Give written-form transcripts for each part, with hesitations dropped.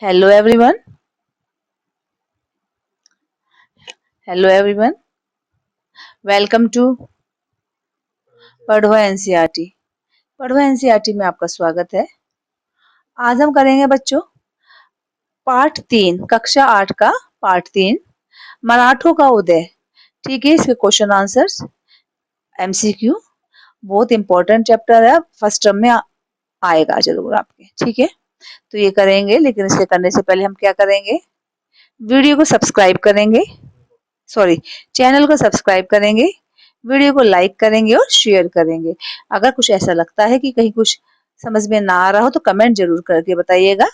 Hello everyone. Hello everyone. Welcome to पढ़ो NCERT. पढ़ो NCERT में आपका स्वागत है। आज हम करेंगे बच्चों पार्ट 3 कक्षा 8 का पार्ट 3 मराठों का उदय। ठीक है, इसके क्वेश्चन आंसर्स एमसीक्यू बहुत इंपॉर्टेंट चैप्टर है, फर्स्ट टर्म में आएगा जरूर आपके। ठीक है, तो ये करेंगे, लेकिन इसे करने से पहले हम क्या करेंगे, वीडियो को सब्सक्राइब करेंगे, सॉरी चैनल को सब्सक्राइब करेंगे, वीडियो को लाइक करेंगे और शेयर करेंगे। अगर कुछ ऐसा लगता है कि कहीं कुछ समझ में ना आ रहा हो तो कमेंट जरूर करके बताइएगा,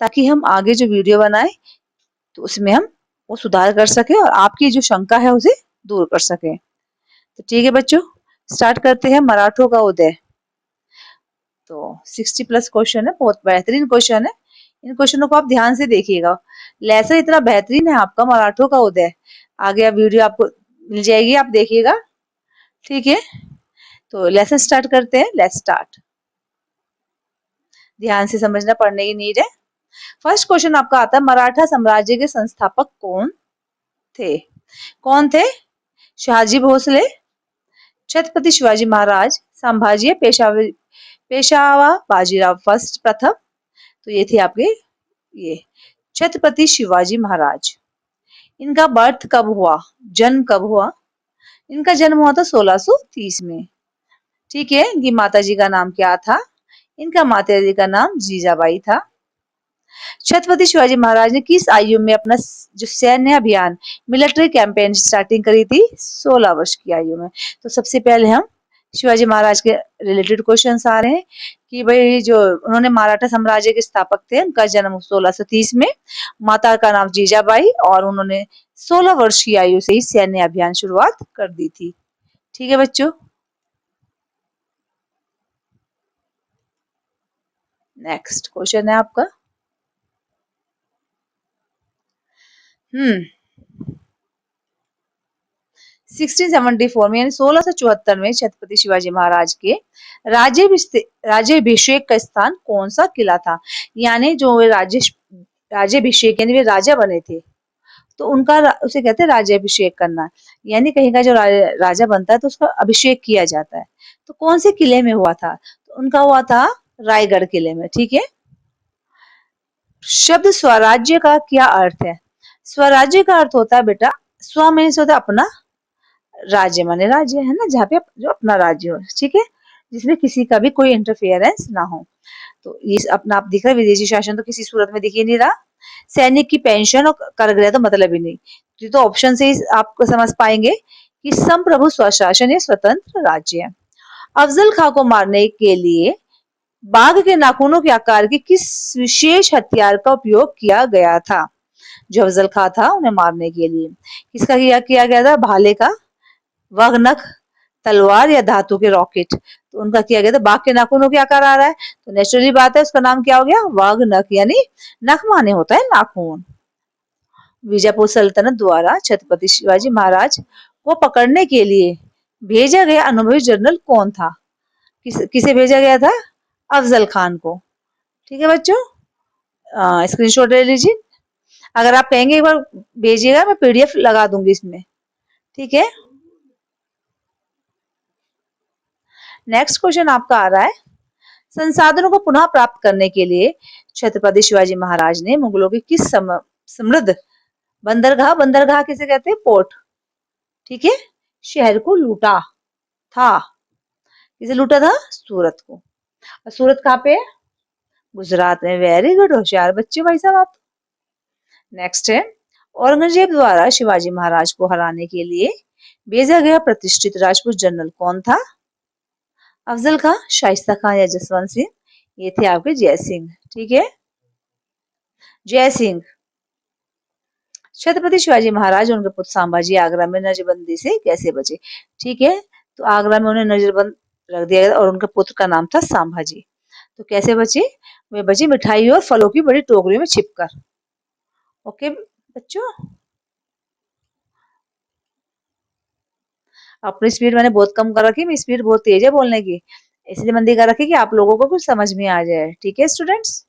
ताकि हम आगे जो वीडियो बनाए तो उसमें हम वो सुधार कर सके और आपकी जो शंका है उसे दूर कर सके। तो ठीक है बच्चों, स्टार्ट करते हैं मराठों का उदय। तो 60 प्लस क्वेश्चन है, बहुत बेहतरीन क्वेश्चन है। इन क्वेश्चनों को आप ध्यान से देखिएगा। लेसन इतना बेहतरीन है आपका मराठों का उदय, आगे आप वीडियो आपको मिल जाएगी, आप देखिएगा। ठीक है, तो लेसन स्टार्ट करते हैं। Let's start. ध्यान से समझना, पढ़ने की नीड है। फर्स्ट क्वेश्चन आपका आता है, मराठा साम्राज्य के संस्थापक कौन थे? कौन थे? शहाजी भोसले, छत्रपति शिवाजी महाराज, संभाजी, पेशावा बाजीराव फर्स्ट प्रथम। तो ये थे आपके ये छत्रपति शिवाजी महाराज। इनका बर्थ कब हुआ, जन्म कब हुआ? इनका जन्म हुआ था 1630 में। ठीक है, इनकी माता जी का नाम क्या था? इनका माता जी का नाम जीजाबाई था। छत्रपति शिवाजी महाराज ने किस आयु में अपना जो सैन्य अभियान, मिलिट्री कैंपेन स्टार्टिंग करी थी? 16 वर्ष की आयु में। तो सबसे पहले हम शिवाजी महाराज के रिलेटेड क्वेश्चंस आ रहे हैं कि भाई जो उन्होंने मराठा साम्राज्य के स्थापक थे, उनका जन्म 1630 में, माता का नाम जीजाबाई, और उन्होंने 16 वर्ष की आयु से ही सैन्य अभियान शुरुआत कर दी थी। ठीक है बच्चों, नेक्स्ट क्वेश्चन है आपका। 1674 में यानी 1674 में छत्रपति शिवाजी महाराज के राज्याभिषेक का स्थान कौन सा किला था? यानी जो राज्याभिषेक यानी वे राजा बने थे, तो उनका उसे कहते हैं राज्याभिषेक करना। यानी कहीं का जो राजा बनता है तो उसका अभिषेक किया जाता है। तो कौन से किले में हुआ था? तो उनका हुआ था रायगढ़ किले में। ठीक है, शब्द स्वराज्य का क्या अर्थ है? स्वराज्य का अर्थ होता है बेटा, स्व में से होता है अपना, राज्य माने राज्य है ना, जहाँ पे जो अपना राज्य हो। ठीक है, जिसमें किसी का भी कोई इंटरफेरेंस ना हो। तो ये अपना आप दिख रहा है, विदेशी शासन तो किसी सूरत में दिख ही नहीं रहा। सैनिक की पेंशन और कर गया तो मतलब ही नहीं। ये तो ऑप्शन से ही आपको समझ पाएंगे कि संप्रभु स्वशासन या स्वतंत्र राज्य है। अफजल खां को मारने के लिए बाघ के नाखूनों के आकार के किस विशेष हथियार का उपयोग किया गया था? जो अफजल खां था उन्हें मारने के लिए किसका किया गया था? भाले का, वग्नक, तलवार या धातु के रॉकेट। तो उनका किया गया था, बाघ के नाखूनों के आकार आ रहा है तो नेचुरली बात है उसका नाम क्या हो गया? वग्नक, यानी नख माने होता है नाखून। बीजापुर सल्तनत द्वारा छत्रपति शिवाजी महाराज को पकड़ने के लिए भेजा गया अनुभवी जनरल कौन था? किसे भेजा गया था? अफजल खान को। ठीक है बच्चों, स्क्रीनशॉट ले लीजिए। अगर आप कहेंगे एक बार भेजिएगा, मैं पीडीएफ लगा दूंगी इसमें। ठीक है, नेक्स्ट क्वेश्चन आपका आ रहा है, संसाधनों को पुनः प्राप्त करने के लिए छत्रपति शिवाजी महाराज ने मुगलों की किस समृद्ध बंदरगाह, बंदरगाह किसे कहते हैं? पोर्ट, ठीक है, शहर को लूटा था? किसे लूटा था? सूरत को। और सूरत कहाँ पे है? गुजरात में। वेरी गुड, होशियार बच्चे भाई साहब आप। नेक्स्ट है, औरंगजेब द्वारा शिवाजी महाराज को हराने के लिए भेजा गया प्रतिष्ठित राजपूत जनरल कौन था? अफजल खां, शाइस्ता खां या जसवंत सिंह? ये थे आपके जय सिंह। ठीक है, जय सिंह। छत्रपति शिवाजी महाराज और उनके पुत्र संभाजी आगरा में नजरबंदी से कैसे बचे? ठीक है, तो आगरा में उन्हें नजरबंद रख दिया गया और उनके पुत्र का नाम था संभाजी। तो कैसे बचे? वे बचे मिठाई और फलों की बड़ी टोकरियों में छिपकर। ओके बच्चों, अपनी स्पीड मैंने बहुत कम कर रखी, मेरी स्पीड बहुत तेज है बोलने की, इसलिए मंदी कर रखी कि आप लोगों को कुछ समझ में आ जाए। ठीक है स्टूडेंट्स,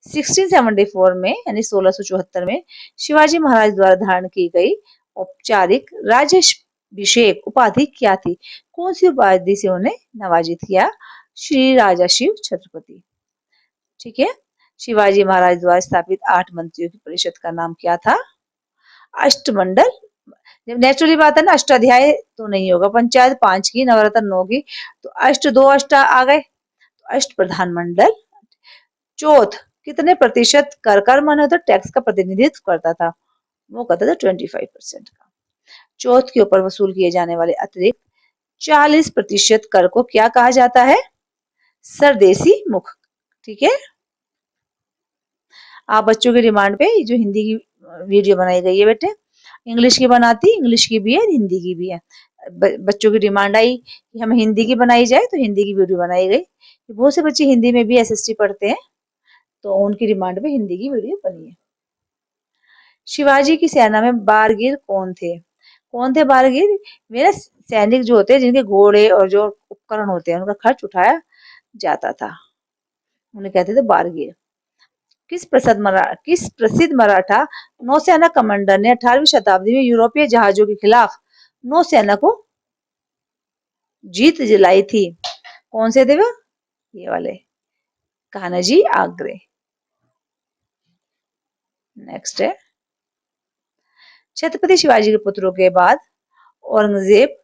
1674 में यानी 1674 में शिवाजी महाराज द्वारा धारण की गई औपचारिक राज्याभिषेक उपाधि क्या थी? कौन सी उपाधि से उन्हें नवाजित किया? श्री राजा शिव छत्रपति। ठीक है। शिवाजी महाराज द्वारा स्थापित 8 मंत्रियों की परिषद का नाम क्या था? अष्टमंडल। जब नेचुरली बात है ना, अष्टाध्याय तो नहीं होगा, पंचायत 5 की, नवरत्न 9 की, तो अष्ट 2 अष्ट आ गए, तो अष्ट प्रधान मंडल। चौथ, कितने प्रतिशत कर माने तो टैक्स का प्रतिनिधित्व करता था? वो कहता था 25% का। चौथ के ऊपर वसूल किए जाने वाले अतिरिक्त 40% कर को क्या कहा जाता है? सरदेशी मुख। ठीक है। आप बच्चों की डिमांड पे ये जो हिंदी की वीडियो बनाई गई है बेटे, इंग्लिश की बनाती, इंग्लिश की भी है, हिंदी की भी है। बच्चों की डिमांड आई कि हमें हिंदी की बनाई जाए, तो हिंदी की वीडियो बनाई गई। बहुत से बच्चे हिंदी में भी एसएसटी पढ़ते हैं, तो उनकी डिमांड पे हिंदी की वीडियो बनी है। शिवाजी की सेना में बारगीर कौन थे? कौन थे बारगीर? मेरे सैनिक जो होते हैं, जिनके घोड़े और जो उपकरण होते हैं, उनका खर्च उठाया जाता था, उन्हें कहते थे बारगीर। किस प्रसिद्ध मराठा नौसेना कमांडर ने 18वीं शताब्दी में यूरोपीय जहाजों के खिलाफ नौसेना को जीत दिलाई थी? कौन से थे वो? ये वाले, कान्हाजी आंग्रे। नेक्स्ट है, छत्रपति शिवाजी के पुत्रों के बाद औरंगजेब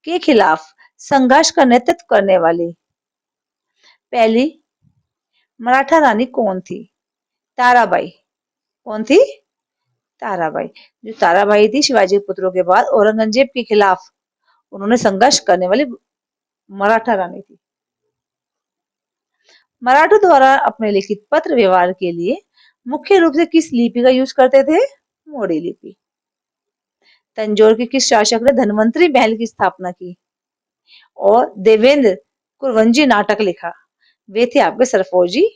के खिलाफ संघर्ष का नेतृत्व करने वाली पहली मराठा रानी कौन थी? ताराबाई। कौन थी? ताराबाई। जो ताराबाई थी, शिवाजी के पुत्रों के बाद औरंगजेब के खिलाफ उन्होंने संघर्ष करने वाली मराठा रानी थी। मराठों द्वारा अपने लिखित पत्र व्यवहार के लिए मुख्य रूप से किस लिपि का यूज करते थे? मोड़ी लिपि। तंजौर के किस शासक ने धन्वंतरी महल की स्थापना की और देवेंद्र कुरवंजी नाटक लिखा? वे थे आपके सरफोजी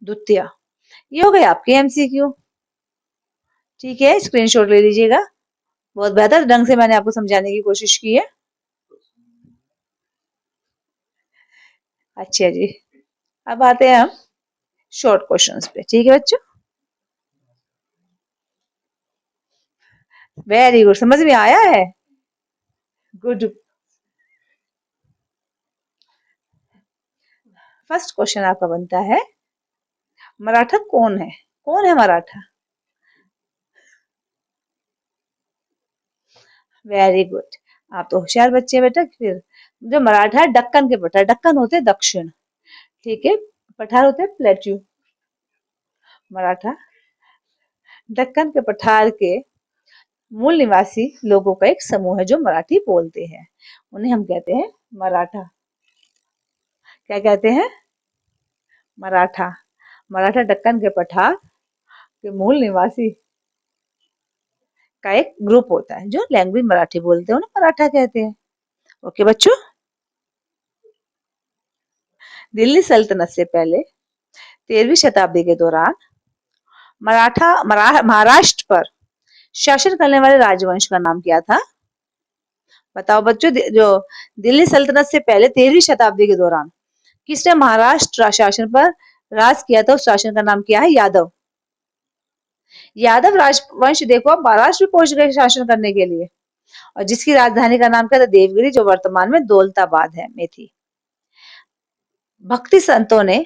द्वितीय। ये हो गए आपके एमसीक्यू। ठीक है, स्क्रीनशॉट ले लीजिएगा। बहुत बेहतर ढंग से मैंने आपको समझाने की कोशिश की है। अच्छा जी, अब आते हैं हम शॉर्ट क्वेश्चंस पे। ठीक है बच्चों, वेरी गुड, समझ में आया है? गुड। फर्स्ट क्वेश्चन आपका बनता है, मराठा कौन है? कौन है मराठा? वेरी गुड, आप तो होशियार बच्चे हैं बेटा। फिर जो मराठा है, दक्कन के पठार। दक्कन होते हैं दक्षिण, ठीक है, पठार होते हैं प्लेट्यू। मराठा दक्कन के पठार के मूल निवासी लोगों का एक समूह है जो मराठी बोलते हैं, उन्हें हम कहते हैं मराठा। क्या कहते हैं? मराठा। मराठा दक्कन के पठार के मूल निवासी का एक ग्रुप होता है जो लैंग्वेज मराठी बोलते हैं, उन्हें मराठा कहते हैं। ओके बच्चों, दिल्ली सल्तनत से पहले 13वीं शताब्दी के दौरान महाराष्ट्र पर शासन करने वाले राजवंश का नाम क्या था? बताओ बच्चों, जो दिल्ली सल्तनत से पहले 13वीं शताब्दी के दौरान किसने महाराष्ट्र शासन पर राज किया था, उस शासन का नाम क्या है? यादव। यादव राजवंश देखो अब महाराष्ट्र में पहुंच गए शासन करने के लिए, और जिसकी राजधानी का नाम क्या था? देवगिरी, जो वर्तमान में दौलताबाद है में थी। भक्ति संतों ने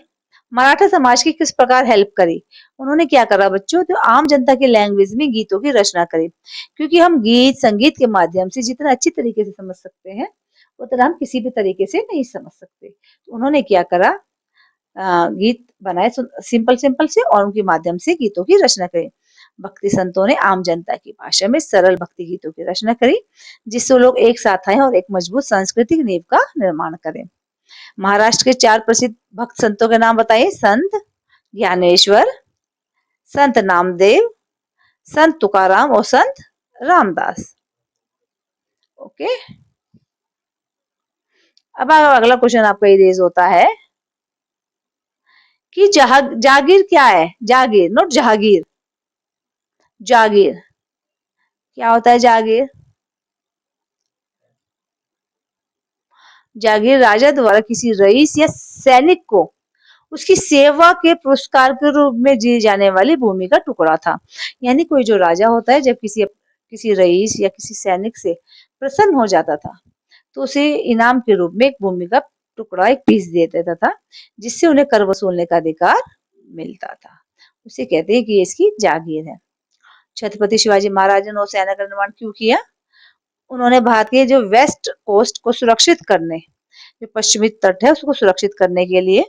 मराठा समाज की किस प्रकार हेल्प करी? उन्होंने क्या करा बच्चों? तो आम जनता की लैंग्वेज में गीतों की रचना करी, क्योंकि हम गीत संगीत के माध्यम से जितना अच्छी तरीके से समझ सकते हैं, उतना हम किसी भी तरीके से नहीं समझ सकते। तो उन्होंने क्या करा? गीत बनाए सिंपल सिंपल से, और उनके माध्यम से गीतों की रचना करी। भक्ति संतों ने आम जनता की भाषा में सरल भक्ति गीतों की रचना करी, जिससे लोग एक साथ आए और एक मजबूत सांस्कृतिक नींव का निर्माण करें। महाराष्ट्र के 4 प्रसिद्ध भक्त संतों के नाम बताइए। संत ज्ञानेश्वर, संत नामदेव, संत तुकाराम और संत रामदास। ओके, अब अगला क्वेश्चन आपका ये रेज होता है कि जागीर क्या है? जागीर, नॉट जहागीर, जागीर क्या होता है? जागीर, जागीर राजा द्वारा किसी रईस या सैनिक को उसकी सेवा के पुरस्कार के रूप में दी जाने वाली भूमि का टुकड़ा था। यानी कोई जो राजा होता है, जब किसी रईस या किसी सैनिक से प्रसन्न हो जाता था, तो उसे इनाम के रूप में एक भूमि का टुकड़ा, एक पीस दे देता था, जिससे उन्हें कर वसूलने का अधिकार मिलता था। उसे कहते हैं कि ये इसकी जागीर है। छत्रपति शिवाजी महाराज ने नौसेना का निर्माण क्यों किया? उन्होंने भारत के जो वेस्ट कोस्ट को सुरक्षित करने, जो पश्चिमी तट है उसको सुरक्षित करने के लिए,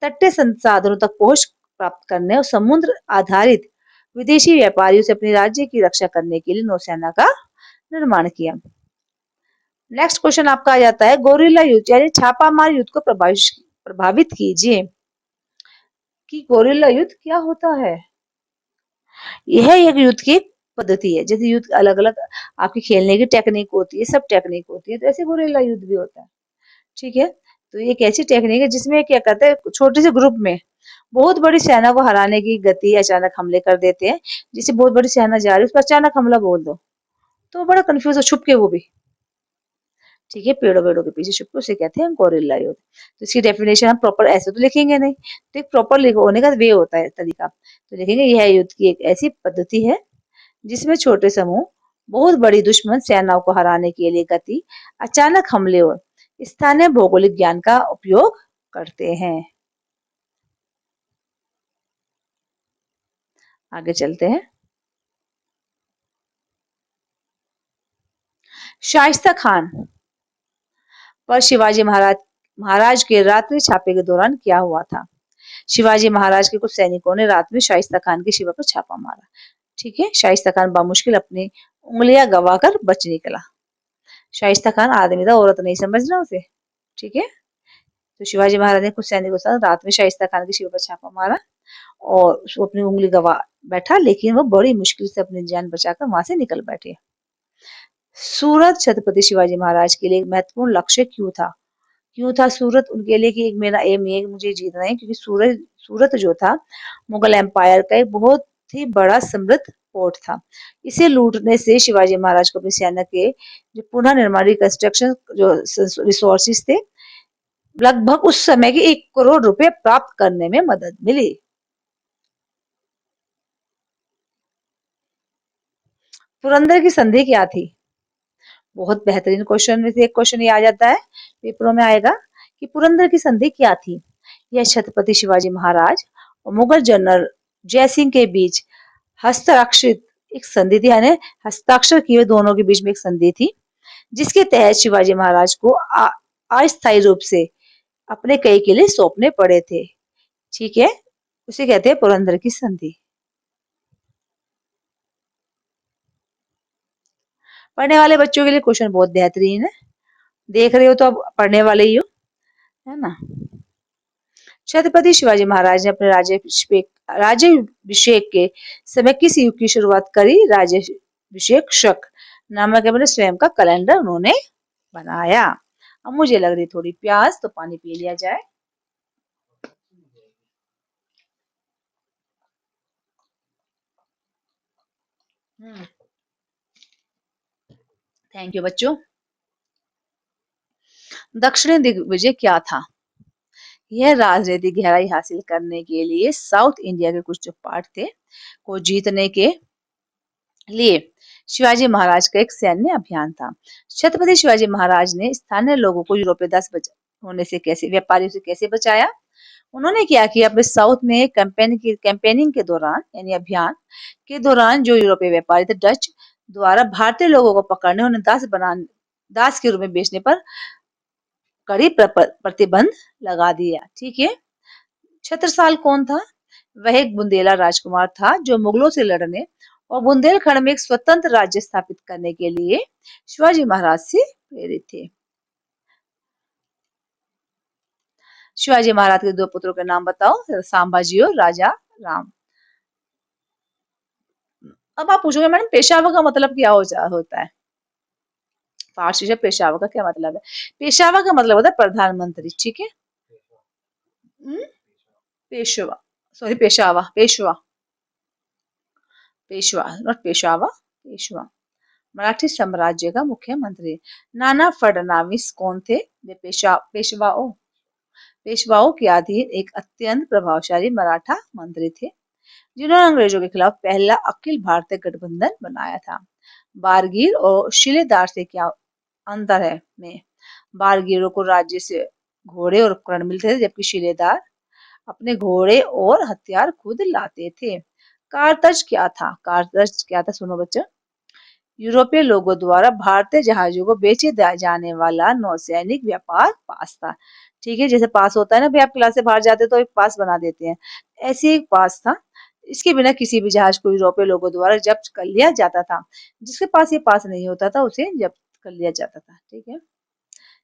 तटीय संसाधनों तक पहुंच प्राप्त करने और समुद्र आधारित विदेशी व्यापारियों से अपने राज्य की रक्षा करने के लिए नौसेना का निर्माण किया। नेक्स्ट क्वेश्चन आपका आ जाता है, गोरिल्ला युद्ध यानी छापामार युद्ध को प्रभावित कीजिए कि गोरिल्ला युद्ध क्या होता है। यह एक युद्ध की पद्धति है। जैसे युद्ध अलग अलग आपकी खेलने की टेक्निक होती है, सब टेक्निक होती है, तो ऐसे गोरिल्ला युद्ध भी होता है। ठीक है, तो ये एक ऐसी टेक्निक है जिसमें क्या करते हैं, छोटे से ग्रुप में बहुत बड़ी सेना को हराने की गति, अचानक हमले कर देते हैं। जिसे बहुत बड़ी सेना जा रही है उस पर अचानक हमला बोल दो, तो बड़ा कंफ्यूज हो, छुप के वो भी। ठीक है, पेड़ों वेड़ों के पीछे छुप के, उसे कहते हैं गोरिल्ला युद्ध। तो इसकी डेफिनेशन हम प्रॉपर ऐसे तो लिखेंगे नहीं, तो एक प्रॉपर होने का वे होता है, तरीका। तो लिखेंगे यह युद्ध की एक ऐसी पद्धति है जिसमें छोटे समूह बहुत बड़ी दुश्मन सेनाओं को हराने के लिए गति, अचानक हमले और स्थानीय भौगोलिक ज्ञान का उपयोग करते हैं। आगे चलते हैं। शाइस्ता खान पर शिवाजी महाराज के रात्रि छापे के दौरान क्या हुआ था? शिवाजी महाराज के कुछ सैनिकों ने रात में शाइस्ता खान के शिविर पर छापा मारा। ठीक है, शाइस्ता खान बामुश्किल अपनी उंगलियां गवाकर बच निकला। शाइस्ता खान आदमी था, औरत नहीं समझना उसे। ठीक है, तो शिवाजी महाराज ने कुछ सैनिकों के साथ रात में शाइस्ता खान के शिविर पर छापा मारा और उसको अपनी उंगली गवा बैठा, लेकिन वो बड़ी मुश्किल से अपनी जान बचाकर वहां से निकल बैठे। सूरत छत्रपति शिवाजी महाराज के लिए एक महत्वपूर्ण लक्ष्य क्यों था? क्यों था सूरत उनके लिए कि एक मेरा एम है, मुझे जीतना है, क्योंकि सूरत जो था मुगल एम्पायर का एक बहुत ही बड़ा समृद्ध पोर्ट था। इसे लूटने से शिवाजी महाराज को अपनी सेना के जो पुनः निर्माण, रिकंस्ट्रक्शन जो रिसोर्सेज थे, लगभग उस समय के 1 करोड़ रुपए प्राप्त करने में मदद मिली। पुरंदर की संधि क्या थी? बहुत बेहतरीन क्वेश्चन में से एक क्वेश्चन ये आ जाता है, पेपरों में आएगा कि पुरंदर की संधि क्या थी। यह छत्रपति शिवाजी महाराज और मुगल जनरल जय सिंह के बीच हस्ताक्षरित एक संधि थी, यानी हस्ताक्षर किए दोनों के बीच में एक संधि थी, जिसके तहत शिवाजी महाराज को अस्थायी रूप से अपने कई किले सौंपने पड़े थे। ठीक है, उसे कहते हैं पुरंदर की संधि। पढ़ने वाले बच्चों के लिए क्वेश्चन बहुत बेहतरीन है, देख रहे हो तो अब पढ़ने वाले ही हो, है ना। छत्रपति शिवाजी महाराज ने अपने राज्याभिषेक के समय किस युग की शुरुआत करी? राज्याभिषेक शक नामक अपने स्वयं का कैलेंडर उन्होंने बनाया। अब मुझे लग रही थोड़ी प्यास, तो पानी पी लिया जाए। थैंक यू बच्चों। दक्षिणी दिग्विजय क्या था? यह राजनीतिक गहराई हासिल करने के लिए साउथ इंडिया के कुछ जो पार्ट थे को जीतने के लिए शिवाजी महाराज का एक सैन्य अभियान था। छत्रपति शिवाजी महाराज ने स्थानीय लोगों को यूरोपीय दास होने से कैसे, व्यापारियों से कैसे बचाया? उन्होंने क्या किया, अपने साउथ में कैंपेनिंग के दौरान, यानी अभियान के दौरान, जो यूरोपीय व्यापारी थे डच द्वारा भारतीय लोगों को पकड़ने, उन्हें दास के रूप में बेचने पर कड़ी प्रतिबंध लगा दिया। ठीक है, छत्रसाल कौन था? वह एक बुंदेला राजकुमार था जो मुगलों से लड़ने और बुंदेलखंड में एक स्वतंत्र राज्य स्थापित करने के लिए शिवाजी महाराज से प्रेरित थे। शिवाजी महाराज के 2 पुत्रों के नाम बताओ, संभाजी और राजा राम। अब आप पूछोगे मैडम पेशवा का मतलब क्या होता है? फारसी से पेशवा का क्या मतलब है? पेशवा का मतलब होता है प्रधानमंत्री। ठीक है, पेशवा, सॉरी पेशवा, नॉट पेशवा, पेशवा। मराठी साम्राज्य का मुख्यमंत्री। नाना फडणवीस कौन थे? वे पेशवा पेशवाओं के अधीन एक अत्यंत प्रभावशाली मराठा मंत्री थे, जिन्होंने अंग्रेजों के खिलाफ पहला अखिल भारतीय गठबंधन बनाया था। बारगीर और शिलेदार से क्या अंतर है में? बारगीरों को राज्य से घोड़े और उपकरण मिलते थे, जबकि शिलेदार अपने घोड़े और हथियार खुद लाते थे। कारतज क्या था? कारतज क्या था, सुनो बच्चों। यूरोपीय लोगों द्वारा भारतीय जहाजों को बेचे जाने वाला नौसैनिक व्यापार पास था। ठीक है, जैसे पास होता है ना, भाई आप क्लास से बाहर जाते तो एक पास बना देते हैं, ऐसे एक पास था। इसके बिना किसी भी जहाज को यूरोपीय लोगों द्वारा जब्त कर लिया जाता था। जिसके पास ये पास नहीं होता था उसे जब्त कर लिया जाता था। ठीक है,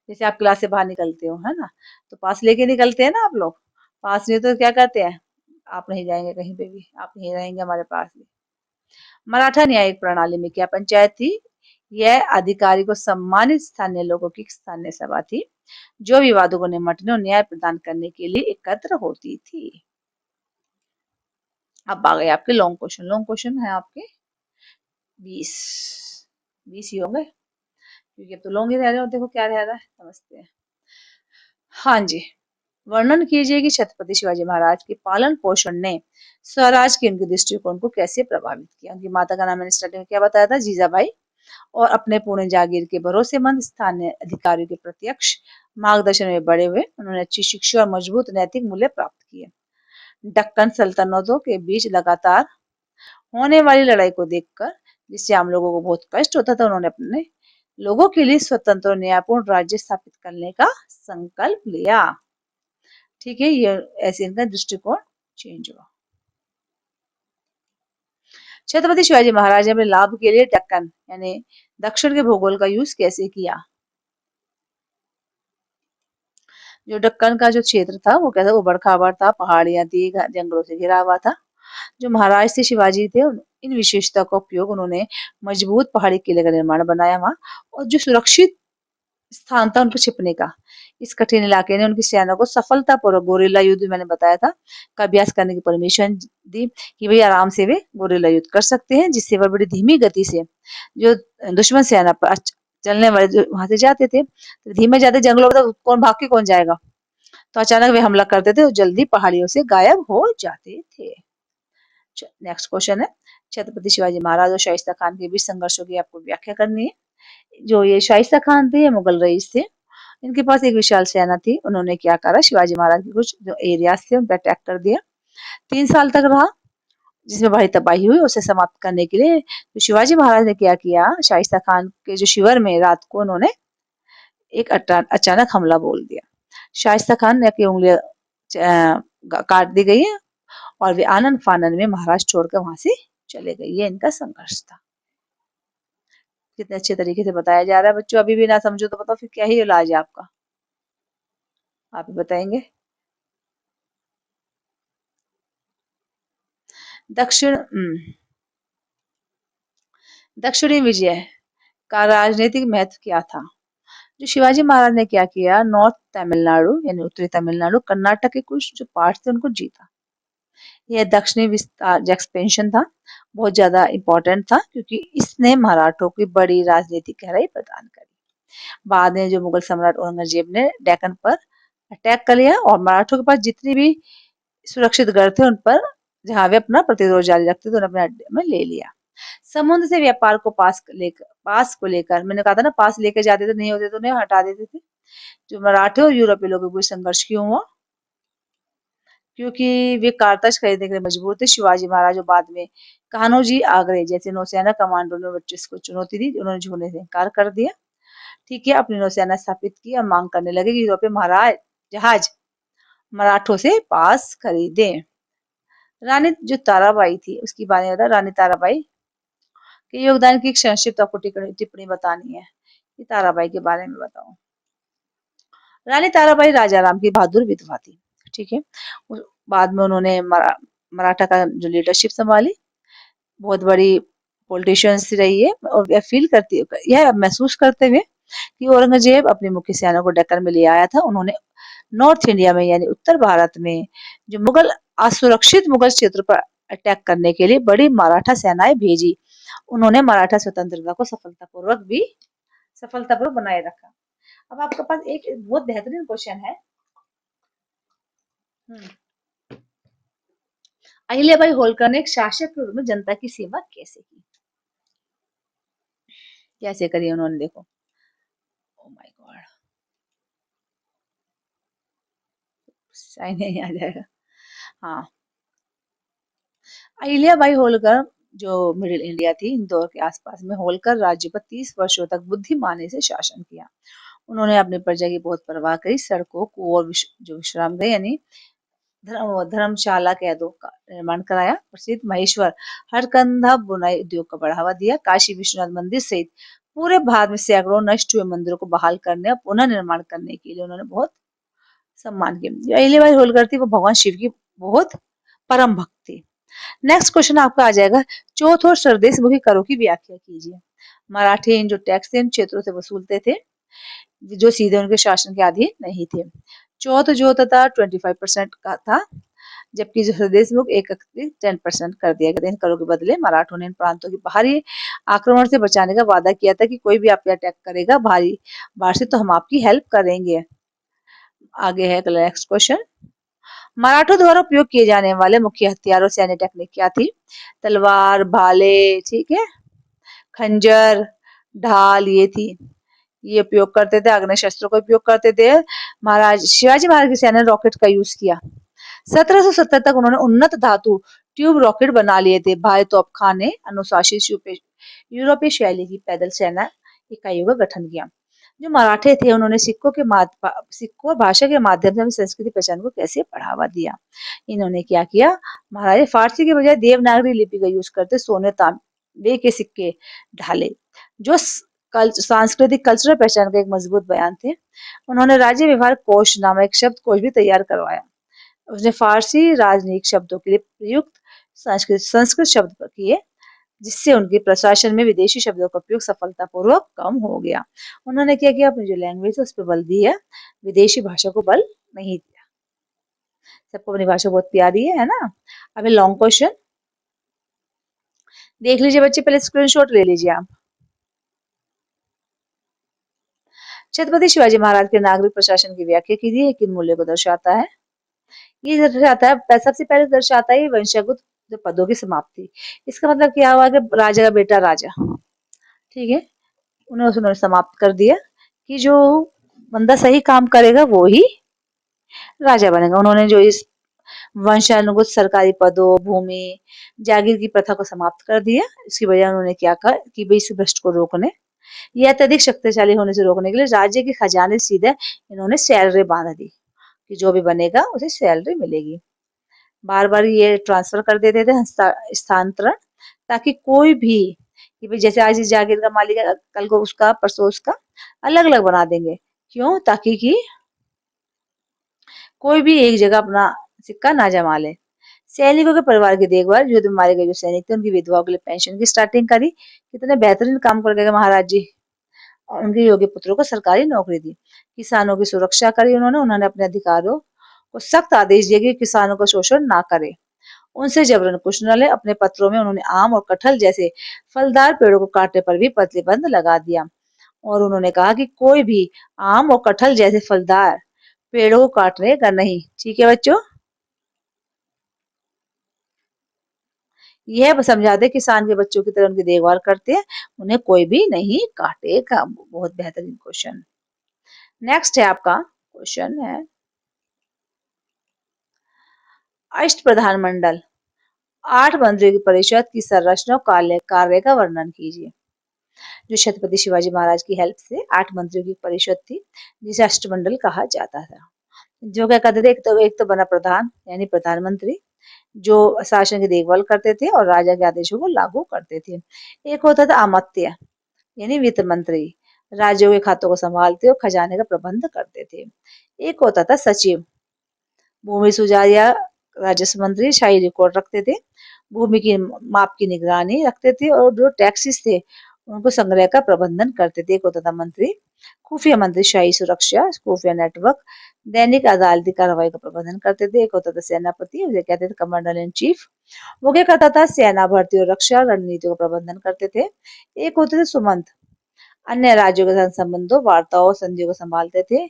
जैसे आप क्लास से बाहर निकलते हो, है ना, तो पास लेके निकलते हैं ना आप लोग। पास नहीं तो क्या करते हैं, आप नहीं जाएंगे कहीं पे भी, आप नहीं रहेंगे हमारे पास भी। मराठा न्यायिक प्रणाली में क्या पंचायत थी? यह अधिकारी को सम्मानित स्थानीय लोगों की स्थानीय सभा थी, जो विवादों को निपटने और न्याय प्रदान करने के लिए एकत्र होती थी। अब आ गए आपके लॉन्ग क्वेश्चन। लॉन्ग क्वेश्चन है आपके 20, 20 ही होंगे, क्योंकि अब तो लॉन्ग ही रह रहे हो। देखो क्या रह रहा है, समझते हैं। हाँ जी, वर्णन कीजिए कि छत्रपति शिवाजी महाराज के पालन पोषण ने स्वराज के उनके दृष्टिकोण को कैसे प्रभावित किया। उनकी माता का नाम मैंने स्टार्टिंग में क्या बताया था, जीजाबाई, और अपने पुणे जागीर के भरोसेमंद स्थानीय अधिकारियों के प्रत्यक्ष मार्गदर्शन में बड़े हुए उन्होंने अच्छी शिक्षा और मजबूत नैतिक मूल्य प्राप्त किए। दक्कन सल्तनतों के बीच लगातार होने वाली लड़ाई को देखकर, जिससे आम लोगों को बहुत कष्ट होता था, उन्होंने अपने लोगों के लिए स्वतंत्र और न्यायपूर्ण राज्य स्थापित करने का संकल्प लिया। ठीक है, ये ऐसे इनका दृष्टिकोण चेंज हुआ। छत्रपति शिवाजी महाराज ने अपने लाभ के लिए दक्कन यानी दक्षिण के भूगोल का यूज कैसे किया? जो दक्कन का जो क्षेत्र था वो कैसा उबड़ खाबड़ था, पहाड़ियां थी, जंगलों से घिरा हुआ था। जो महाराज थे शिवाजी थे, इन विशेषता का उपयोग उन्होंने मजबूत पहाड़ी किले का निर्माण बनाया वहां, और जो सुरक्षित स्थान था उनको छिपने का। इस कठिन इलाके ने उनकी सेना को सफलतापूर्वक गोरिल्ला युद्ध, मैंने बताया था, का अभ्यास करने की परमिशन दी, कि भाई आराम से वे गोरिल्ला युद्ध कर सकते हैं, जिससे वह बड़ी धीमी गति से जो दुश्मन सेना पर चलने वाले जो वहां से जाते थे, तो धीमे जाते जंगलों में, तो कौन भाग के कौन जाएगा, तो अचानक वे हमला करते थे और जल्दी पहाड़ियों से गायब हो जाते थे। नेक्स्ट क्वेश्चन है, छत्रपति शिवाजी महाराज और शाइस्ता खान के बीच संघर्षों की आपको व्याख्या करनी है। जो ये शाइस्ता खान थे, ये मुगल रईस थे, इनके पास एक विशाल सेना थी। उन्होंने क्या करा, शिवाजी महाराज के कुछ जो एरियाज थे उन पर अटैक कर दिया। 3 साल तक रहा, जिसमें भारी तबाही हुई। उसे समाप्त करने के लिए तो शिवाजी महाराज ने क्या किया, शाइस्ता खान के जो शिविर में रात को उन्होंने एक अचानक हमला बोल दिया। शाइस्ता खान ने की उंगलियां काट दी गई और वे आनंद फानन में महाराज छोड़कर वहां से चले गए। ये इनका संघर्ष था। कितने अच्छे तरीके से बताया जा रहा है बच्चों। अभी भी ना समझो तो बताओ फिर क्या ही इलाज है आपका, आप ही बताएंगे। दक्षिण दक्षिणी विजय का राजनीतिक महत्व क्या था? जो शिवाजी महाराज ने क्या किया, नॉर्थ तमिलनाडु यानी उत्तरी तमिलनाडु, कर्नाटक के कुछ जो पार्ट थे उनको जीता। यह दक्षिणी विस्तार जो एक्सपेंशन था बहुत ज्यादा इंपॉर्टेंट था, क्योंकि इसने मराठों की बड़ी राजनीतिक गहराई प्रदान करी। बाद में जो मुगल सम्राट औरंगजेब ने डेक्कन पर अटैक कर लिया, और मराठों के पास जितनी भी सुरक्षित गढ़ थे उन पर, जहां वे अपना प्रतिरोध जारी रखते थे, उन्हें अपने अड्डे में ले लिया। समुद्र से व्यापार को पास को लेकर, मैंने कहा था ना, पास लेके जाते थे, नहीं होते तो उन्हें हटा देते थे। जो मराठे और यूरोपीय लोगों के बीच संघर्ष क्यों हुआ? क्योंकि वे कारतज खरीदने के लिए मजबूर थे। शिवाजी महाराज और बाद में कान्होजी आगरे जैसे नौसेना कमांडरों ने बच्चे को चुनौती दी, उन्होंने झूठने से इनकार कर दिया। ठीक है, अपनी नौसेना स्थापित की और मांग करने लगे कि यूरोपीय महाराज जहाज मराठों से पास खरीदे। रानी जो ताराबाई थी उसकी बारे में बता, रानी ताराबाई के योगदान की एक संक्षिप्त आपको टिप्पणी बतानी है, कि ताराबाई के बारे में बताओ। रानी ताराबाई राजा राम की बहादुर विधवा थी। ठीक है, बाद में उन्होंने मराठा का जो लीडरशिप संभाली, बहुत बड़ी पॉलिटिशियंस रही है, और यह फील करती है, यह महसूस करते हुए कि औरंगजेब अपनी मुख्य सेना को डेक्कन में ले आया था, उन्होंने नॉर्थ इंडिया में यानी उत्तर भारत में जो असुरक्षित मुगल क्षेत्र पर अटैक करने के लिए बड़ी मराठा सेनाएं भेजी। उन्होंने मराठा स्वतंत्रता को सफलतापूर्वक बनाए रखा। अब आपके पास एक बहुत बेहतरीन क्वेश्चन है, अहिल्याबाई होलकर ने एक शासक के रूप में जनता की सेवा कैसे की? कैसे करी उन्होंने, देखो। ओ माय गॉड, शायद नहीं आ जाएगा। हाँ, अहिल्याबाई होलकर जो मिडिल इंडिया थी, इंदौर के आसपास में होलकर राज्य पर 30 वर्षों तक बुद्धिमानी से शासन किया। उन्होंने अपनी प्रजा की बहुत परवाह करी। सड़कों को और जो विश्राम गृह यानी धर्मशाला कह दो का निर्माण कराया। प्रसिद्ध महेश्वर हरकंधा बुनाई उद्योग को बढ़ावा दिया। काशी विश्वनाथ मंदिर सहित पूरे भारत में सैकड़ों नष्ट हुए मंदिरों को बहाल करने और पुनः निर्माण करने के लिए उन्होंने बहुत सम्मान किया। जो अहिल्याबाई होलकर थी वो भगवान शिव की बहुत परम भक्त थी। नेक्स्ट क्वेश्चन आपका आ जाएगा, चौथ और सरदेशमुखी करों की व्याख्या कीजिए। मराठी इन जो टैक्स इन क्षेत्रों से वसूलते थे, जो सीधे उनके शासन के अधीन नहीं थे। चौथ जो था 25% का था, जबकि जो स्वदेशमुख एक 10% कर दिया गया। इन करों के बदले मराठों ने इन प्रांतों की बाहरी आक्रमण से बचाने का वादा किया था कि कोई भी आप पे अटैक करेगा भारी बाहर से तो हम आपकी हेल्प करेंगे। आगे है नेक्स्ट क्वेश्चन, मराठों द्वारा उपयोग किए जाने वाले मुख्य हथियार और सैन्य टेक्निक क्या थी? तलवार, भाले, ठीक है, खंजर, ढाल, ये थी। ये उपयोग करते थे, अग्नि शस्त्रों का उपयोग करते थे। महाराज शिवाजी महाराज की सेना ने रॉकेट का यूज किया। 1770 तक उन्होंने उन्नत धातु ट्यूब रॉकेट बना लिए थे। भाई तोपखाने अनुशासित यूरोपीय शैली की पैदल सेना इकाइयों का गठन किया। जो मराठे थे उन्होंने सिक्कों और भाषा के माध्यम से अपनी संस्कृति पहचान को कैसे बढ़ावा दिया? इन्होंने क्या किया, महाराज फारसी के बजाय देवनागरी लिपि का यूज करते, सोने तांबे के सिक्के ढाले, जो सांस्कृतिक कल्चरल पहचान का एक मजबूत बयान थे। उन्होंने राज्य व्यवहार कोश नामक एक शब्द कोश भी तैयार करवाया। उसने फारसी राजनयिक शब्दों के लिए प्रयुक्त संस्कृत शब्द किए, जिससे उनके प्रशासन में विदेशी शब्दों का उपयोग सफलतापूर्वक कम हो गया। उन्होंने क्या किया, अपनी जो लैंग्वेज है उस पर बल दिया, विदेशी भाषा को बल नहीं दिया। सबको अपनी भाषा बहुत प्यारी है ना। अब लॉन्ग क्वेश्चन देख लीजिए बच्चे, पहले स्क्रीनशॉट ले लीजिए आप। छत्रपति शिवाजी महाराज के नागरिक प्रशासन की व्याख्या कीजिए, किन मूल्य को दर्शाता है? ये दर्शाता है, सबसे पहले दर्शाता है वंशागत जो पदों की समाप्ति। इसका मतलब क्या हुआ कि राजा का बेटा राजा, ठीक है, उन्होंने समाप्त कर दिया कि जो बंदा सही काम करेगा वो ही राजा बनेगा। उन्होंने जो इस वंशानुगत सरकारी पदों, भूमि, जागीर की प्रथा को समाप्त कर दिया। इसकी वजह उन्होंने क्या कहा कि भाई इस भ्रष्ट को रोकने या अत्यधिक शक्तिशाली होने से रोकने के लिए राज्य के खजाने सीधे इन्होंने सैलरी बांध दी कि जो भी बनेगा उसे सैलरी मिलेगी। बार बार ये ट्रांसफर कर देते थे, स्थानांतरण, ताकि कोई भी कि भाई जैसे आज इस जागीर का मालिक है, कल को उसका, परसों उसका, अलग अलग बना देंगे। क्यों? ताकि कि कोई भी एक जगह अपना सिक्का ना जमा ले। सैनिकों के परिवार की देखभाल, युद्ध में मारे गए जो सैनिक थे उनकी विधवाओं के लिए पेंशन की स्टार्टिंग करी। कितने बेहतरीन काम कर गए महाराज जी। और उनके योग्य पुत्रों को सरकारी नौकरी दी। किसानों की सुरक्षा करी उन्होंने अपने अधिकारों को सख्त आदेश दिए कि किसानों का शोषण ना करे, उनसे जबरन कुछ न ले। अपने पत्रों में उन्होंने आम और कटहल जैसे फलदार पेड़ों को काटने पर भी प्रतिबंध लगा दिया। और उन्होंने कहा कि कोई भी आम और कटहल जैसे फलदार पेड़ों को काटने का नहीं। ठीक है बच्चों, यह समझाते किसान के बच्चों की तरह उनकी देखभाल करते हैं, उन्हें कोई भी नहीं काटेगा। बहुत बेहतरीन क्वेश्चन। नेक्स्ट है आपका क्वेश्चन है, अष्ट प्रधानमंडल 8 मंत्रियों की परिषद की संरचना और कार्य का वर्णन कीजिए। जो छत्रपति शिवाजी महाराज की हेल्प से 8 मंत्रियों की परिषद थी, जिसे अष्टमंडल कहा जाता था। जो क्या करते थे, एक तो बना प्रधान यानी प्रधानमंत्री, जो शासन की देखभाल करते थे और राजा के आदेशों को लागू करते थे। एक होता था अमात्य यानी वित्त मंत्री, राज्यों के खातों को संभालते और खजाने का प्रबंध करते थे। एक होता था सचिव, भूमि सुधार या राजस्व मंत्री, शाही रिकॉर्ड रखते थे, भूमि की माप की निगरानी रखते थे और जो टैक्सेस थे उनको संग्रह का प्रबंधन करते थे। एक होता था मंत्री खुफिया मंत्री, शाही सुरक्षा, खुफिया नेटवर्क, दैनिक अदालती कार्रवाई का प्रबंधन करते थे। एक होता था सेनापति, उसे कहते थे कमांडर इन चीफ, वो क्या करता था, सेना भर्ती और रक्षा रणनीतियों का प्रबंधन करते थे। एक होते थे सुमंत, अन्य राज्यों के साथ संबंधों, वार्ताओं, संधियों को संभालते थे।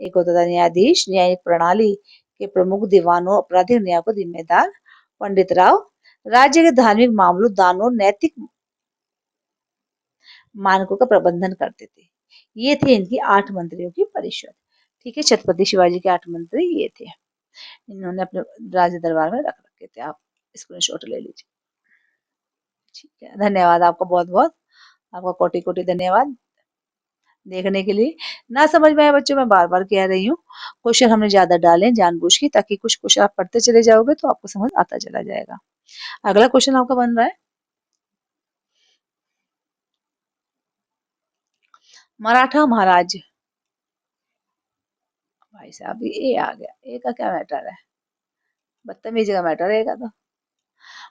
एक होता था न्यायाधीश, न्यायिक प्रणाली के प्रमुख दीवानों, आपराधिक न्याय को जिम्मेदार पंडित राव, राज्य के धार्मिक मामलों, दानों, नैतिक मानकों का प्रबंधन करते थे। ये थे इनकी 8 मंत्रियों की परिषद। ठीक है, छत्रपति शिवाजी के 8 मंत्री ये थे। इन्होंने अपने राज दरबार में रख रखे थे। आप स्क्रीनशॉट ले लीजिए। ठीक है, धन्यवाद आपका बहुत बहुत। आपका कोटि कोटि धन्यवाद देखने के लिए। ना समझ में आए बच्चों, मैं बार बार कह रही हूँ, क्वेश्चन हमने ज्यादा डाले जानबूझ के, ताकि कुछ क्वेश्चन आप पढ़ते चले जाओगे तो आपको समझ आता चला जाएगा। अगला क्वेश्चन आपका बन रहा है, मराठा महाराज। भाई साहब ये आ गया, ए का क्या मैटर है, बदतमीजी का मैटर है तो।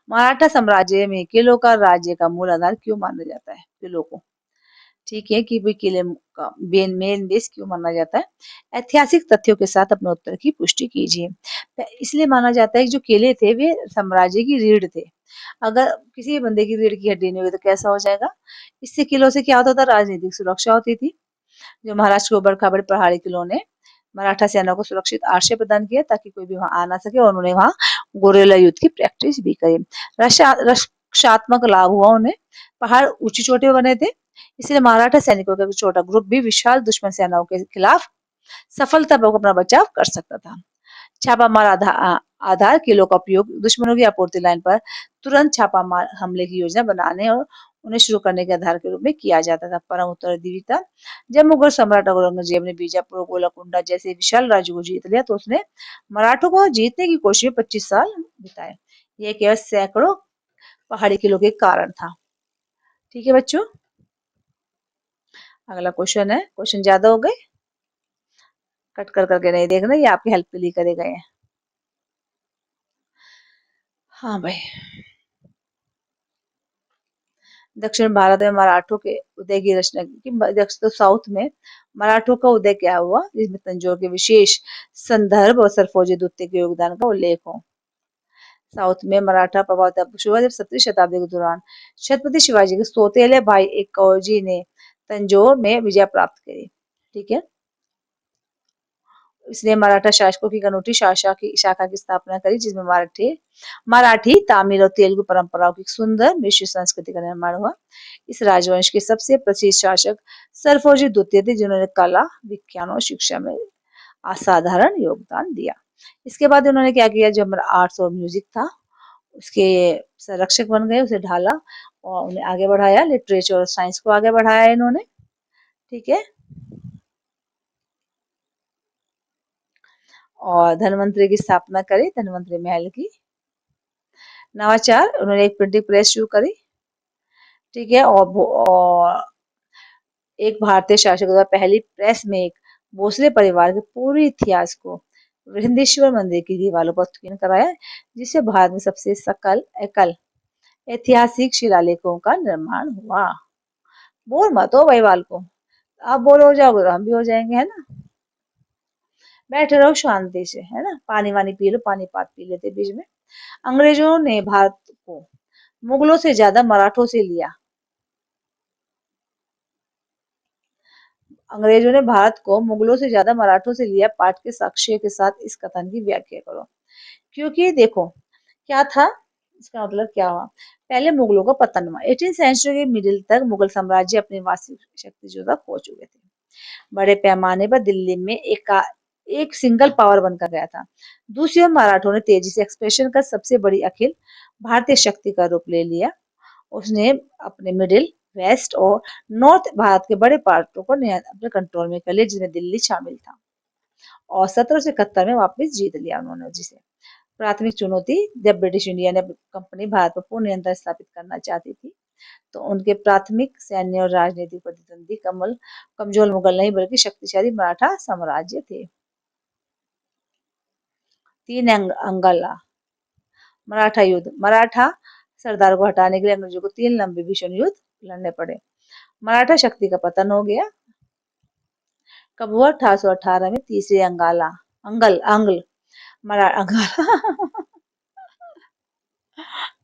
मराठा साम्राज्य में किलों का राज्य का मूल आधार क्यों माना जाता है, किलों को। ठीक है, कि भाई किले का मेन बेस क्यों माना जाता है। ऐतिहासिक तथ्यों के साथ अपने उत्तर की पुष्टि कीजिए। इसलिए माना जाता है कि जो किले थे वे साम्राज्य की रीढ़ थे। अगर किसी बंदे की रीढ़ की हड्डी नहीं हुई तो कैसा हो जाएगा। इससे किलों से क्या होता था, राजनीतिक सुरक्षा होती थी। जो महाराष्ट्र के ऊबड़ खाबड़ पहाड़ी किलों ने मराठा सेना को सुरक्षित आश्रय प्रदान किया, ताकि कोई भी वहां आ ना सके, और उन्होंने वहां गोरेला युद्ध की प्रैक्टिस भी करी। रक्षात्मक लाभ हुआ उन्हें, पहाड़ ऊंची चोटी बने थे, इसलिए मराठा सैनिकों का एक छोटा ग्रुप भी विशाल दुश्मन सेनाओं के खिलाफ सफलतापूर्वक अपना बचाव कर सकता था। छापामार आधार किलों का उपयोग दुश्मनों की आपूर्ति लाइन पर तुरंत छापामार हमले की योजना बनाने और उन्हें शुरू करने के आधार के रूप में किया जाता था। परम उत्तर दिविता, जब मुगल सम्राट औरंगजेब ने बीजापुर, गोलकुंडा जैसे विशाल राज्यों को जीत लिया तो उसने मराठों को जीतने की कोशिश में 25 साल बिताए। यह केवल सैकड़ों पहाड़ी किलों के कारण था। ठीक है बच्चों, अगला क्वेश्चन है, क्वेश्चन ज्यादा हो गए, कट कर करके नहीं देखना, ये आपकी हेल्प के लिए करे गए हैं। हाँ भाई, दक्षिण भारत में मराठों के उदय की रचना की। तो साउथ में मराठों का उदय क्या हुआ, जिसमें तंजौर के विशेष संदर्भ और सरफोजी द्वितीय के योगदान का उल्लेख हो। साउथ में मराठा प्रभाव तब शुरू हुआ जब 17वीं शताब्दी के दौरान छत्रपति शिवाजी के सौतेले भाई एकाओजी ने तंजौर में विजय प्राप्त करी। ठीक है, इसलिए मराठा शासकों की अनूठी शाखा की स्थापना करी, जिसमें मराठी, तमिल और तेलुगु परंपराओं की सुंदर मिश्र संस्कृति का निर्माण हुआ। इस राजवंश के सबसे प्रसिद्ध शासक सरफोजी द्वितीय थे, जिन्होंने कला, विज्ञान और शिक्षा में असाधारण योगदान दिया। इसके बाद उन्होंने क्या किया, जो हमारा आर्ट्स और म्यूजिक था उसके संरक्षक बन गए, उसे ढाला और उन्हें आगे बढ़ाया। लिटरेचर और साइंस को आगे बढ़ाया इन्होंने। ठीक है, और धनवंतरी की स्थापना करी, धनवंतरी महल की। नवाचार, उन्होंने एक प्रिंटिंग प्रेस शुरू करी। ठीक है, और एक भारतीय शासक द्वारा पहली प्रेस में एक भोसले परिवार के पूरे इतिहास को बृहदेश्वर मंदिर की दीवारों पर उत्कीर्ण कराया, जिससे भारत में सबसे सकल एकल ऐतिहासिक शिलालेखों का निर्माण हुआ। बोर मत हो भाई बाल को, आप बोर हो जाओगे तो हम भी हो जाएंगे, है ना। बैठे रहो शांति से, है ना, पानी वानी पी लो, पानी पात पी लेते बीच में। अंग्रेजों ने भारत को मुगलों से ज्यादा मराठों से लिया। अंग्रेजों ने भारत को मुगलों से ज्यादा मराठों से लिया। पाठ के साक्ष्य के साथ इस कथन की व्याख्या करो। क्योंकि देखो क्या था, इसका मतलब क्या हुआ। पहले मुगलों का पतन हुआ। 18th सेंचुरी के मिडिल तक मुगल साम्राज्य अपनी वास्तविक शक्ति जो था खो चुके थे। बड़े पैमाने पर दिल्ली में एक सिंगल पावर बनकर गया था। दूसरी ओर मराठों ने तेजी से एक्सपेंशन कर सबसे बड़ी अखिल भारतीय शक्ति का रूप ले लिया। उसने अपने मिडिल, वेस्ट और नॉर्थ भारत के बड़े पार्टों को अपने कंट्रोल में कर लिया, जिसमें दिल्ली शामिल था। और 1771 में वापस जीत लिया उन्होंने जिसे। प्राथमिक चुनौती, जब ब्रिटिश इंडिया ने कंपनी भारत पर पूर्ण नियंत्रण स्थापित करना चाहती थी, तो उनके प्राथमिक सैन्य और राजनीतिक प्रतिद्वंदी कमजोर मुगल नहीं बल्कि शक्तिशाली मराठा साम्राज्य थे। 3 अंगला मराठा युद्ध। मराठा सरदार को हटाने के लिए अंग्रेजों को 3 लंबे भीषण युद्ध लड़ने पड़े। मराठा शक्ति का पतन हो गया। कब हुआ, 1818 में तीसरे अंगाला अंगल अंग्ल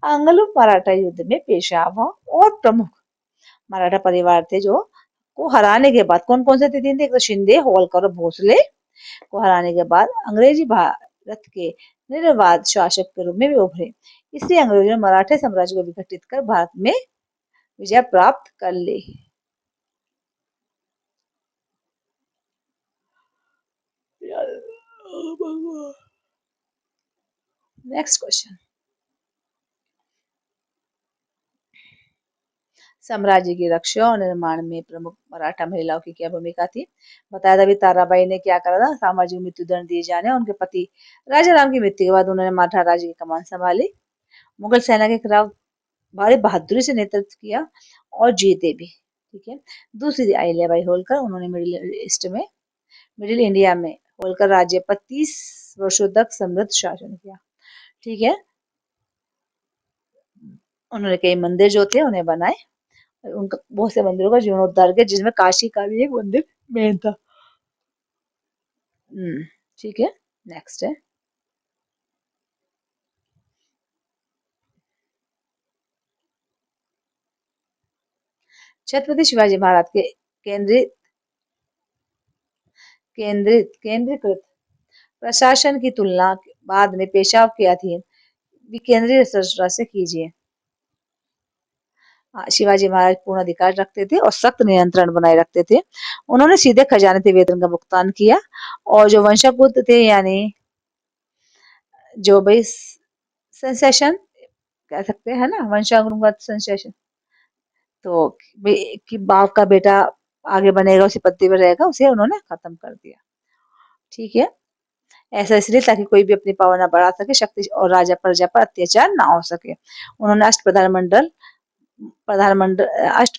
आंग्ल मराठा युद्ध में पेशवा और प्रमुख मराठा परिवार थे, जो को हराने के बाद, कौन कौन से थे 3 थे, एक तो शिंदे, होलकर और भोसले को हराने के बाद अंग्रेजी रथ के निर्वाध शासक के रूप में भी उभरे। इसलिए अंग्रेजों ने मराठा साम्राज्य को विघटित कर भारत में विजय प्राप्त कर ली। नेक्स्ट क्वेश्चन, साम्राज्य की रक्षा और निर्माण में प्रमुख मराठा महिलाओं की क्या भूमिका थी? बताया था अभी ताराबाई ने क्या करा था, सामाजिक मृत्यु दंड दिए जाने उनके पति राजा राम की मृत्यु के बाद उन्होंने मराठा राज्य की कमान संभाली, मुगल सेना के खिलाफ भारी बहादुरी से नेतृत्व किया और जीते भी। ठीक है। दूसरी थी अहिल्याबाई होलकर, उन्होंने मिडिल इंडिया में होलकर राज्य पर 30 वर्षों तक समृद्ध शासन किया। ठीक है। उन्होंने कई मंदिर जो थे उन्हें बनाए, उनका बहुत से मंदिरों का जीर्णोद्धार किया, जिसमें काशी का भी एक मंदिर मेन था। ठीक है। नेक्स्ट है, छत्रपति शिवाजी महाराज के केंद्रित केंद्रीकृत प्रशासन की तुलना बाद में पेशवा के अधीन केंद्रीय संरचना से कीजिए। शिवाजी महाराज पूर्ण अधिकार रखते थे और सख्त नियंत्रण बनाए रखते थे। उन्होंने सीधे खजानती वेतन का भुगतान किया और जो वंशपुत्र थे यानी जो भाई सेंसेशन कह सकते हैं ना, वंशानुगत सेंसेशन, तो कि बाप का बेटा आगे बनेगा उसी पत्ती पर रहेगा, उसे उन्होंने खत्म कर दिया। ठीक है। ऐसा इसलिए ताकि कोई भी अपनी पावर ना बढ़ा सके, शक्ति और राजा प्रजा पर अत्याचार ना हो सके। उन्होंने अष्ट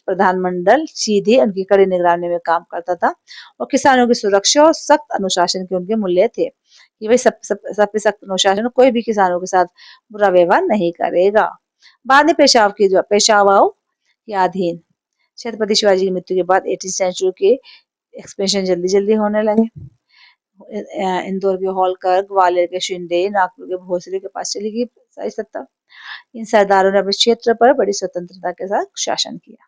प्रधानमंडल सीधे उनकी कड़ी निगरानी में काम करता था और किसानों की सुरक्षा और सख्त अनुशासन के उनके मूल्य थे कि भाई सब सख्त अनुशासन, कोई भी किसानों के साथ बुरा व्यवहार नहीं करेगा। बाद में पेशवाओं के अधीन छत्रपति शिवाजी की मृत्यु के बाद 18वीं सेंचुरी के एक्सपेंशन जल्दी जल्दी होने लगे। इंदौर के होलकर, ग्वालियर के शिंदे, नागपुर के भोसले के पास चली गई सारी सत्ता। इन सरदारों ने अपने क्षेत्र पर बड़ी स्वतंत्रता के साथ शासन किया।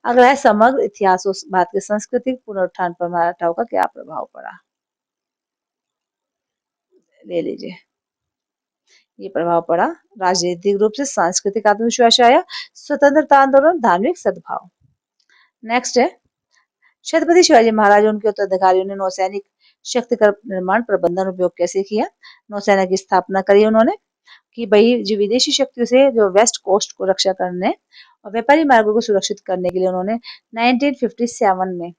अगला है समग्र इतिहास और भारत के सांस्कृतिक पुनरुत्थान पर मराठाओं का क्या प्रभाव पड़ा? ले लीजिए। ये प्रभाव पड़ा, राजनीतिक रूप से सांस्कृतिक आत्मविश्वास आया, स्वतंत्रता आंदोलन, धार्मिक सद्भाव। नेक्स्ट है, छत्रपति शिवाजी महाराज उनके उत्तराधिकारियों ने नौसैनिक शक्ति का निर्माण प्रबंधन उपयोग कैसे किया? नौसेना की स्थापना करी उन्होंने कि भाई जो विदेशी शक्तियों से जो वेस्ट कोस्ट को रक्षा करने और व्यापारी मार्गों को सुरक्षित करने के लिए उन्होंने 1957 में,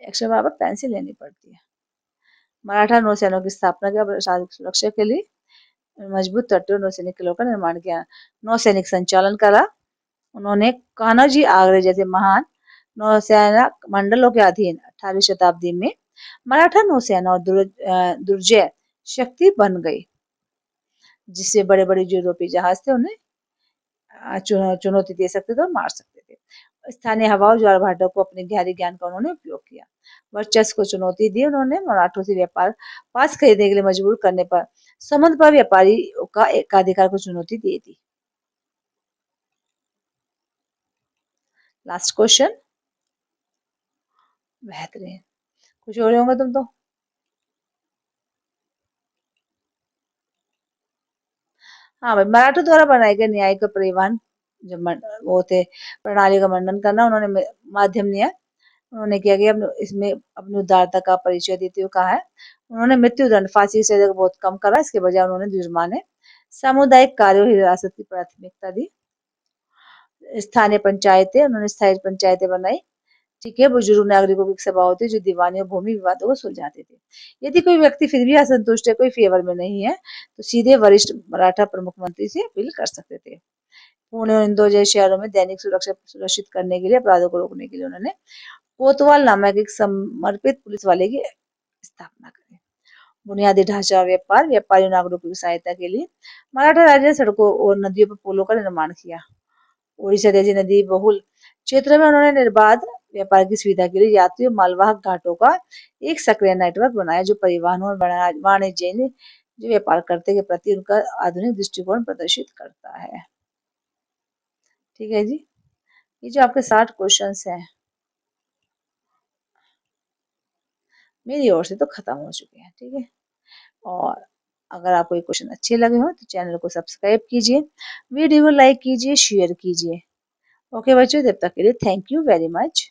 एक्शन बराबर पेंसिल लेनी पड़ती है, मराठा नौसेना की स्थापना किया, प्रशासनिक सुरक्षा के लिए मजबूत तटों नौसैनिक किलों का निर्माण किया, नौसैनिक संचालन करा। उन्होंने कान्होजी आगरे जैसे महान नौसेना मंडलों के अधीन 18वीं शताब्दी में मराठा नौसेना और दुर्जय शक्ति बन गई, जिससे बड़े बड़े जो यूरोपीय जहाज थे उन्हें चुनौती दे सकते थे और मार सकते थे। स्थानीय हवाओं ज्वार भाटों को अपने गहरी ज्ञान का उन्होंने उपयोग किया, वर्चस्व को चुनौती दी। उन्होंने मराठों से व्यापार पास खरीदने के लिए मजबूर करने पर समुद्र पर व्यापारी का एकाधिकार को चुनौती दे दी। लास्ट क्वेश्चन, बेहतरीन, खुश हो रहे होंगे तुम तो। हाँ भाई, मराठों द्वारा बनाए गए न्यायिक परिवहन जो वो थे प्रणाली का वर्णन करना, उन्होंने माध्यम न्याय उन्होंने किया कि इसमें अपनी उदारता का परिचय देते हुए कहा है। उन्होंने मृत्यु दंड, फांसी की सजा को बहुत कम करा, इसके बजाय उन्होंने जुर्माने, सामुदायिक कार्यों हिरासत की प्राथमिकता दी। स्थानीय पंचायतें, उन्होंने स्थायी पंचायतें बनाई। ठीक है। बुजुर्ग नागरिकों की सभा होती जो दीवानी और भूमि विवादों को सुलझाते थे। यदि कोई व्यक्ति फिर भी असंतुष्ट है, कोई फेवर में नहीं है, तो सीधे वरिष्ठ मराठा प्रमुख मंत्री से अपील कर सकते थे। पुणे और इंदौर जैसे शहरों में दैनिक सुरक्षा सुरक्षित करने के लिए, अपराधों को रोकने के लिए उन्होंने कोतवाल नामक एक समर्पित पुलिस वाले की स्थापना करी। बुनियादी ढांचा व्यापार, व्यापारी नागरिकों की सहायता के लिए मराठा राज्य ने सड़कों और नदियों पर पुलों का निर्माण किया। ओडिशा जैसी नदी बहुल क्षेत्र में उन्होंने निर्बाध व्यापार की सुविधा के लिए यात्री और मालवाहक घाटों का एक सक्रिय नेटवर्क बनाया, जो परिवहन और वाणिज्य जो व्यापार करते के प्रति उनका आधुनिक दृष्टिकोण प्रदर्शित करता है। ठीक है जी, ये जो आपके 60 क्वेश्चंस हैं मेरी ओर से तो खत्म हो चुके हैं। ठीक है। और अगर आपको ये क्वेश्चन अच्छे लगे हो तो चैनल को सब्सक्राइब कीजिए, वीडियो को लाइक कीजिए, शेयर कीजिए। ओके बच्चों, तब तक के लिए थैंक यू वेरी मच।